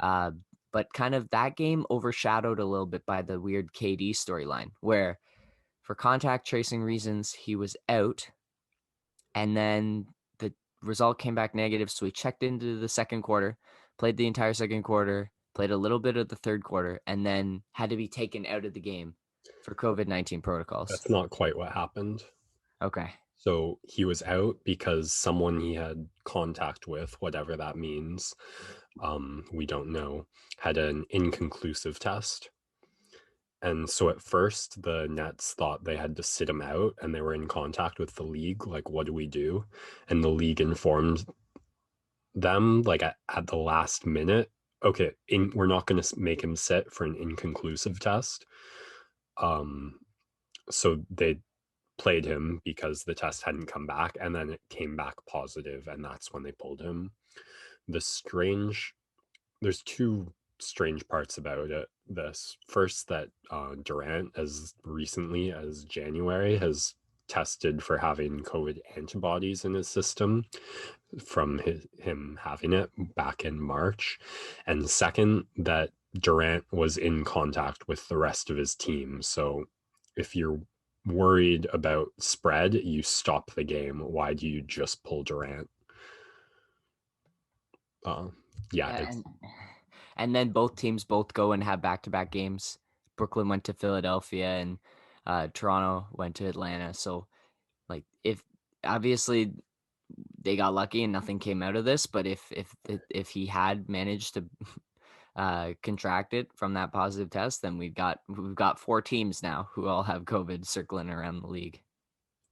Uh, but kind of that game overshadowed a little bit by the weird KD storyline, where for contact tracing reasons, he was out, and then the result came back negative. So he checked into the second quarter, played the entire second quarter, played a little bit of the third quarter, and then had to be taken out of the game for COVID-19 protocols. That's not quite what happened. Okay. So he was out because someone he had contact with, whatever that means, we don't know, had an inconclusive test. And so at first, the Nets thought they had to sit him out and they were in contact with the league. Like, what do we do? And the league informed them, like, at the last minute, okay, we're not going to make him sit for an inconclusive test. Um, so they played him because the test hadn't come back, and then it came back positive, and that's when they pulled him. The strange There's two strange parts about this. First, that Durant, as recently as January, has tested for having COVID antibodies in his system from him having it back in March. And second, that Durant was in contact with the rest of his team. So if you're worried about spread, you stop the game. Why do you just pull Durant? Uh, yeah, Yeah, it's and then both teams both go and have back-to-back games. Brooklyn went to Philadelphia, and Toronto went to Atlanta. So, like, if obviously they got lucky and nothing came out of this, but if he had managed to contract it from that positive test, then we've got four teams now who all have COVID circling around the league.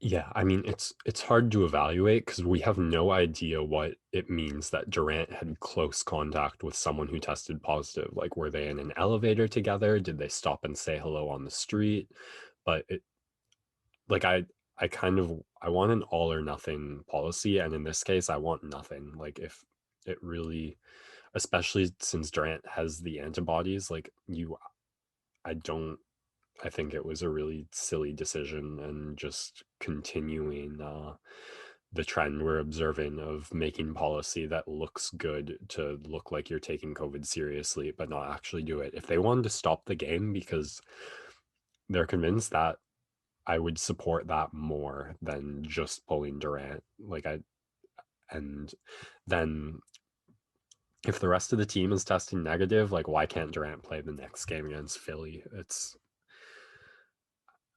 Yeah, I mean, it's hard to evaluate because we have no idea what it means that Durant had close contact with someone who tested positive. Like, were they in an elevator together? Did they stop and say hello on the street? But like, I want an all or nothing policy, and in this case, I want nothing. Like, if it really, especially since Durant has the antibodies, like I don't I think it was a really silly decision, and just continuing the trend we're observing of making policy that looks good to look like you're taking COVID seriously, but not actually do it. If they wanted to stop the game because they're convinced that, I would support that more than just pulling Durant. And then if the rest of the team is testing negative, like, why can't Durant play the next game against Philly?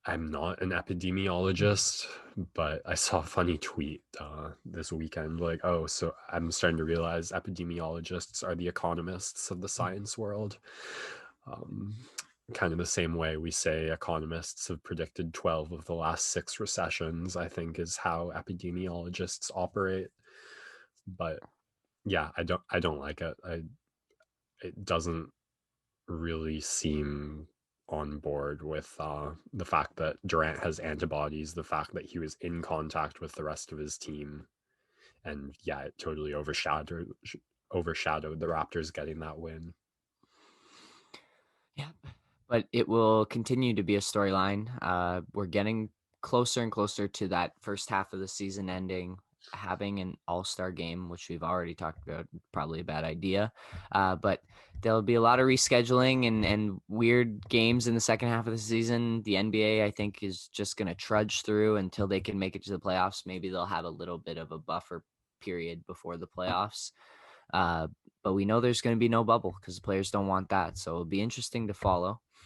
I'm not an epidemiologist, but I saw a funny tweet this weekend. Like, oh, so I'm starting to realize epidemiologists are the economists of the science world. Um, Kind of the same way we say economists have predicted 12 of the last six recessions, I think, is how epidemiologists operate. But yeah, I don't like it. It doesn't really seem on board with the fact that Durant has antibodies, the fact that he was in contact with the rest of his team, and yeah, it totally overshadowed the Raptors getting that win. Yeah, but it will continue to be a storyline. We're getting closer and closer to that first half of the season ending, having an all-star game, which we've already talked about, probably a bad idea. But there'll be a lot of rescheduling and weird games in the second half of the season. The NBA, I think, is just going to trudge through until they can make it to the playoffs. Maybe they'll have a little bit of a buffer period before the playoffs. Uh, but we know there's going to be no bubble because the players don't want that. So it'll be interesting to follow.